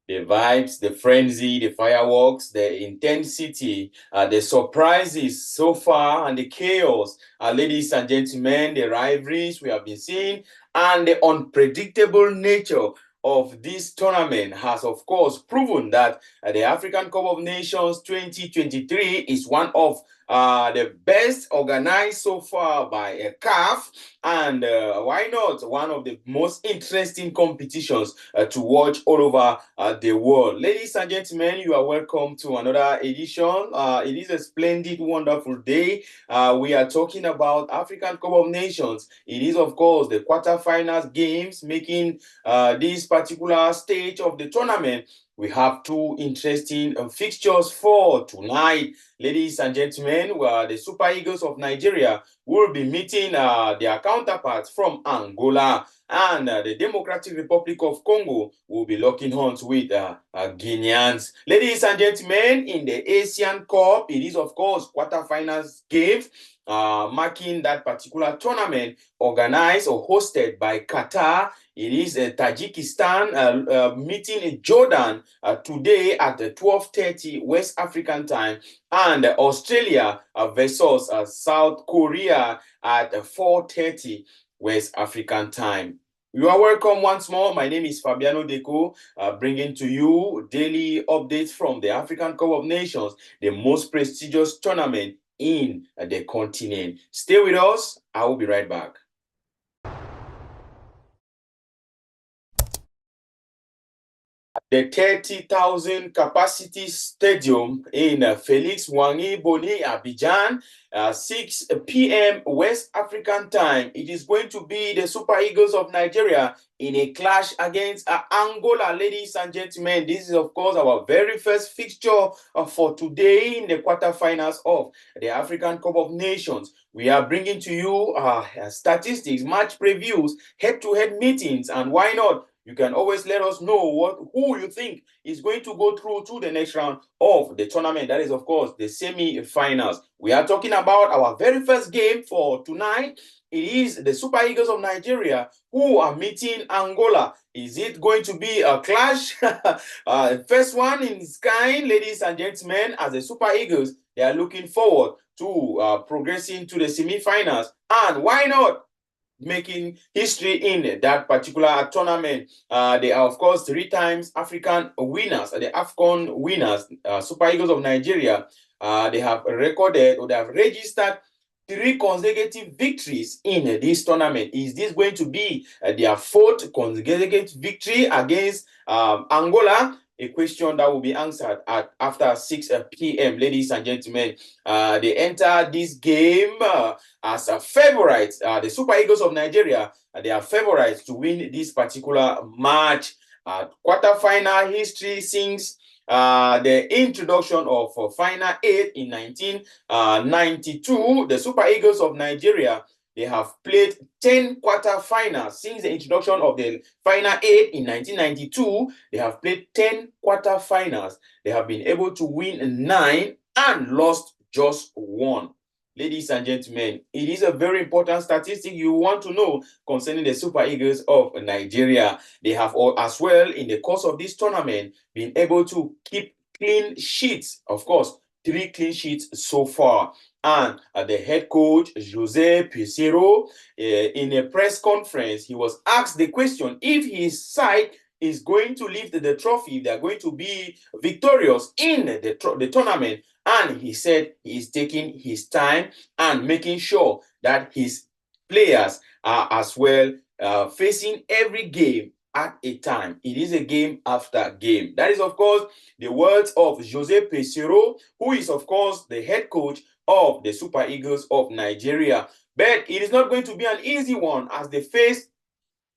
The vibes, the frenzy, the fireworks, the intensity, the surprises so far, and the chaos, ladies and gentlemen, the rivalries we have been seeing, and the unpredictable nature of this tournament has, of course, proven that the African Cup of Nations 2023 is one of the best organized so far by a CAF, and why not one of the most interesting competitions to watch all over the world. Ladies and gentlemen, you are welcome to another edition. It is a splendid, wonderful day. We are talking about African Cup of Nations. It is, of course, the quarterfinals games making this particular stage of the tournament. We have two interesting fixtures for tonight. Ladies and gentlemen, the Super Eagles of Nigeria will be meeting their counterparts from Angola, and the Democratic Republic of Congo will be locking horns with Guineans. Ladies and gentlemen, in the Asian Cup, it is, of course, quarterfinals games, marking that particular tournament organized or hosted by Qatar. It is Tajikistan meeting in Jordan today at 12:30 West African time, and Australia versus South Korea at 4:30 West African time. You are welcome once more. My name is Fabiano Deco, bringing to you daily updates from the African Cup of Nations, the most prestigious tournament in the continent. Stay with us. I will be right back. The 30,000 capacity stadium in Felix Wangi Boni, Abidjan, 6 p.m. West African time. It is going to be the Super Eagles of Nigeria in a clash against Angola. Ladies and gentlemen, this is, of course, our very first fixture for today in the quarterfinals of the African Cup of Nations. We are bringing to you statistics, match previews, head-to-head meetings, and why not? You can always let us know who you think is going to go through to the next round of the tournament. That is, of course, the semi-finals. We are talking about our very first game for tonight. It is the Super Eagles of Nigeria who are meeting Angola. Is it going to be a clash? First one in its kind, ladies and gentlemen, as the Super Eagles, they are looking forward to progressing to the semi-finals. And why not making history in that particular tournament? They are, of course, 3 times African winners, the AFCON winners, Super Eagles of Nigeria. They have recorded, or they have registered 3 consecutive victories in this tournament. Is this going to be their 4th consecutive victory against Angola? A question that will be answered after 6 p.m. Ladies and gentlemen, they enter this game as a favorite. The Super Eagles of Nigeria, they are favorites to win this particular match. Quarterfinal history since the introduction of Final 8 in 1992, the Super Eagles of Nigeria, they have played 10 quarterfinals since the introduction of the Final 8 in 1992. They have played 10 quarterfinals. They have been able to win 9 and lost just 1. Ladies and gentlemen, it is a very important statistic you want to know concerning the Super Eagles of Nigeria. They have as well, in the course of this tournament, been able to keep clean sheets. Of course, 3 clean sheets so far. And the head coach, Jose Pesero, in a press conference, he was asked the question if his side is going to lift the trophy, if they are going to be victorious in the tournament. And he said he is taking his time and making sure that his players are as well facing every game at a time. It is a game after game. That is, of course, the words of Jose Pesero, who is, of course, the head coach of the Super Eagles of Nigeria. But it is not going to be an easy one, as they face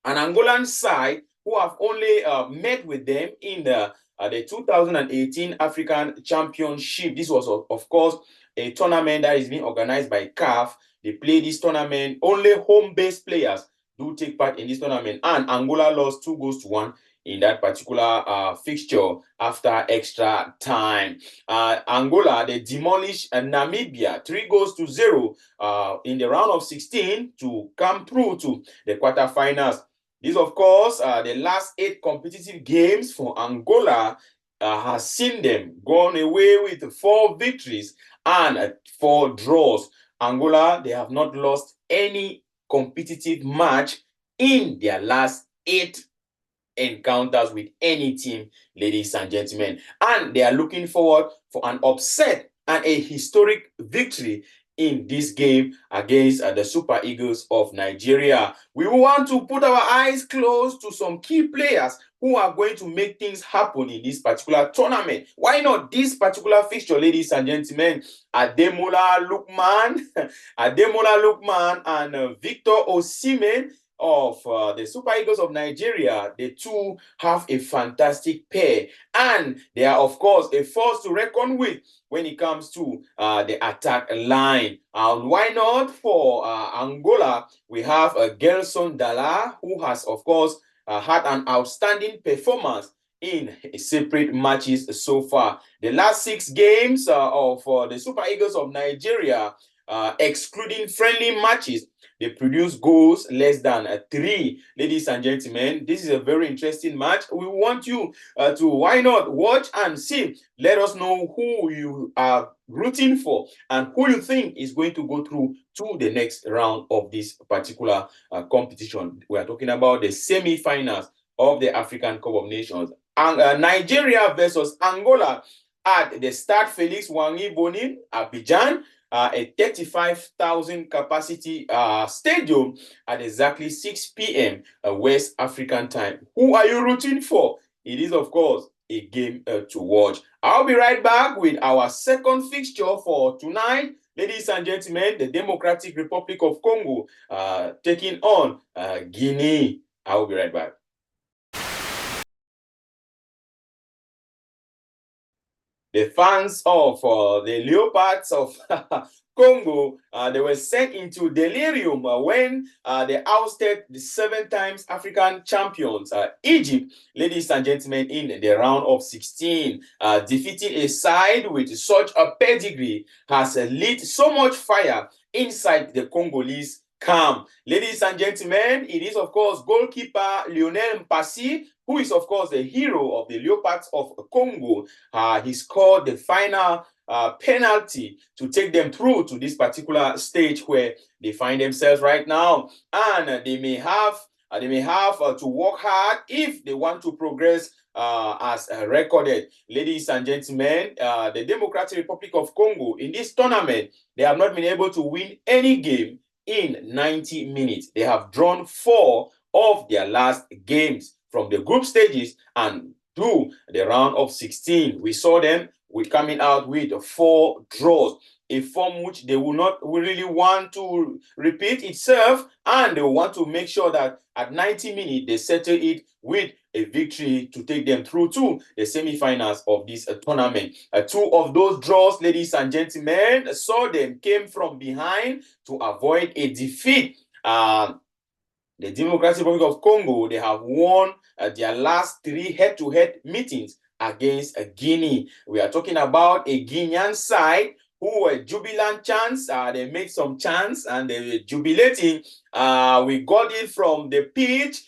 an Angolan side who have only met with them in the 2018 African Championship. This was, of course, a tournament that is being organized by CAF. They play this tournament. Only home-based players do take part in this tournament. And Angola lost 2-1 in that particular fixture after extra time. Angola, they demolished Namibia 3-0 in the round of 16 to come through to the quarterfinals. This, of course, the last 8 competitive games for Angola has seen them gone away with 4 victories and 4 draws. Angola, they have not lost any competitive match in their last 8 encounters with any team, ladies and gentlemen. And they are looking forward for an upset and a historic victory in this game against the Super Eagles of Nigeria. We want to put our eyes close to some key players who are going to make things happen in this particular tournament. Why not this particular fixture, ladies and gentlemen? Ademola Lookman, Ademola Lookman and Victor Osimhen of the Super Eagles of Nigeria. The two have a fantastic pair, and they are, of course, a force to reckon with when it comes to the attack line. And why not for Angola? We have Gelson Dalla, who has, of course, had an outstanding performance in separate matches so far. The last 6 games of the Super Eagles of Nigeria, excluding friendly matches, they produce goals less than 3. Ladies and gentlemen, this is a very interesting match. We want you to, why not, watch and see. Let us know who you are rooting for and who you think is going to go through to the next round of this particular competition. We are talking about the semi-finals of the African Cup of Nations. And Nigeria versus Angola at the Stade Felix Wangi Bonin, Abidjan. A 35,000 capacity stadium at exactly 6 p.m. West African time. Who are you rooting for? It is, of course, a game to watch. I'll be right back with our second fixture for tonight. Ladies and gentlemen, the Democratic Republic of Congo taking on Guinea. I'll be right back. The fans of the Leopards of Congo, they were sent into delirium when they ousted the 7 times African champions, Egypt, ladies and gentlemen, in the round of 16. Defeating a side with such a pedigree has lit so much fire inside the Congolese camp. Ladies and gentlemen, it is, of course, goalkeeper Lionel Mpasi, who is, of course, the hero of the Leopards of Congo. He scored the final penalty to take them through to this particular stage where they find themselves right now. And they may have to work hard if they want to progress as recorded. Ladies and gentlemen, the Democratic Republic of Congo, in this tournament, they have not been able to win any game in 90 minutes. They have drawn 4 of their last games from the group stages and to the round of 16. We saw them coming out with 4 draws, a form which they will not really want to repeat itself, and they want to make sure that at 90 minutes they settle it with a victory to take them through to the semi-finals of this tournament. 2 of those draws, ladies and gentlemen, saw them came from behind to avoid a defeat. The Democratic Republic of Congo, they have won their last 3 head-to-head meetings against Guinea. We are talking about a Guinean side who were jubilant chants. They made some chants and they were jubilating. We got it from the pitch.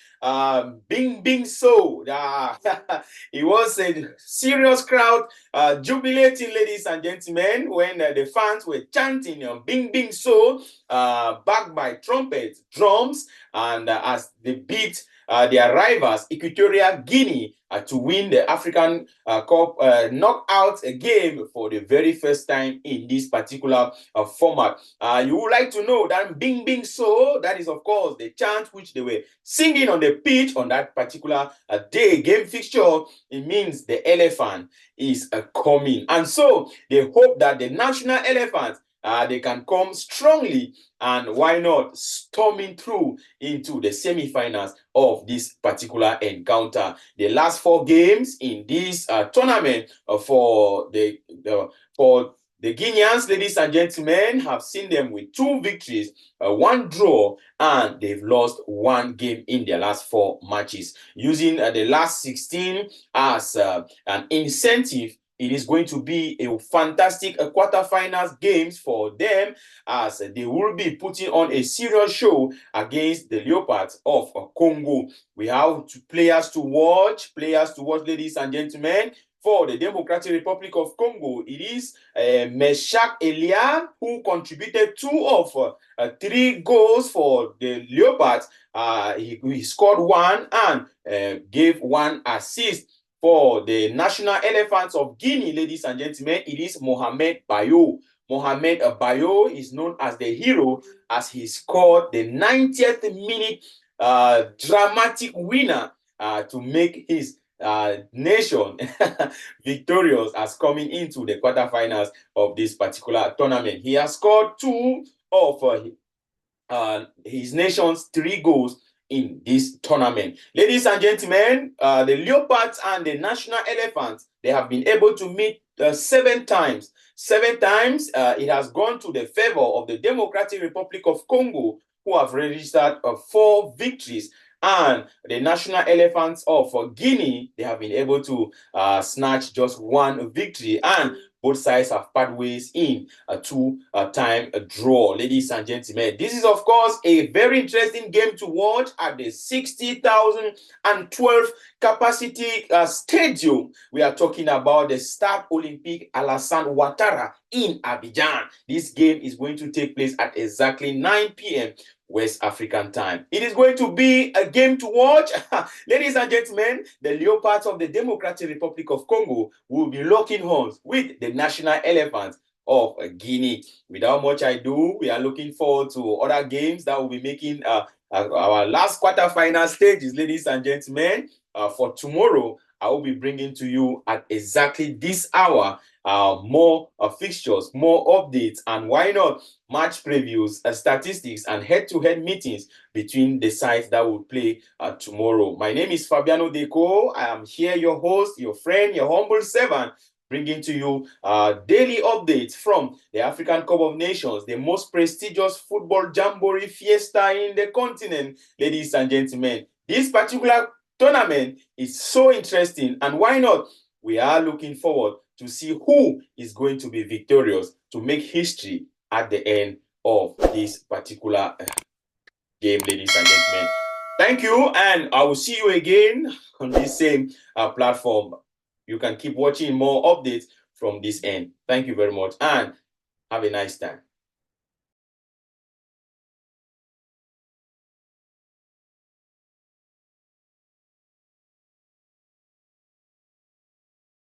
Bing, bing, so. It was a serious crowd jubilating, ladies and gentlemen, when the fans were chanting bing, bing, so, backed by trumpets, drums, and as they beat their rivals, Equatorial Guinea, to win the African Cup knockout game for the very first time in this particular format. You would like to know that bing, bing, so, that is, of course, the chant which they were singing on the pitch on that particular day, game fixture. It means the elephant is coming. And so they hope that the national elephant, they can come strongly and why not storming through into the semi-finals of this particular encounter. The last 4 games in this tournament for the Guineans, ladies and gentlemen, have seen them with 2 victories, 1 draw, and they've lost 1 game in their last 4 matches. Using the last 16 as an incentive It is going to be a fantastic quarterfinals games for them, as they will be putting on a serious show against the Leopards of Congo. We have players to watch, ladies and gentlemen. For the Democratic Republic of Congo, it is Meshak Elian, who contributed 2 of 3 goals for the Leopards. He scored 1 and gave 1 assist. For the National Elephants of Guinea, ladies and gentlemen, it is Mohamed Bayo. Mohamed Bayo is known as the hero, as he scored the 90th minute dramatic winner to make his nation victorious as coming into the quarterfinals of this particular tournament. He has scored 2 of his nation's 3 goals in this tournament. Ladies and gentlemen, the Leopards and the National Elephants, they have been able to meet 7 times. 7 times, it has gone to the favor of the Democratic Republic of Congo, who have registered 4 victories. And the National Elephants of Guinea, they have been able to snatch just 1 victory. And both sides have parted ways in a 2-time draw. Ladies and gentlemen, this is, of course, a very interesting game to watch at the 60,012 capacity stadium. We are talking about the Stade Olympique Alassane Ouattara in Abidjan. This game is going to take place at exactly 9 p.m. West African time. It is going to be a game to watch. Ladies and gentlemen, the Leopards of the Democratic Republic of Congo will be locking horns with the National Elephants of Guinea. Without much ado, we are looking forward to other games that will be making our last quarterfinal stages, ladies and gentlemen. For tomorrow, I will be bringing to you at exactly this hour more fixtures, more updates, and why not match previews, statistics, and head-to-head meetings between the sides that will play tomorrow. My name is Fabiano Deco. I am here, your host, your friend, your humble servant, bringing to you daily updates from the African Cup of Nations, the most prestigious football jamboree fiesta in the continent. Ladies and gentlemen, this particular tournament is so interesting, and why not? We are looking forward to see who is going to be victorious to make history at the end of this particular game, ladies and gentlemen. Thank you, and I will see you again on this same platform. You can keep watching more updates from this end. Thank you very much, and have a nice time.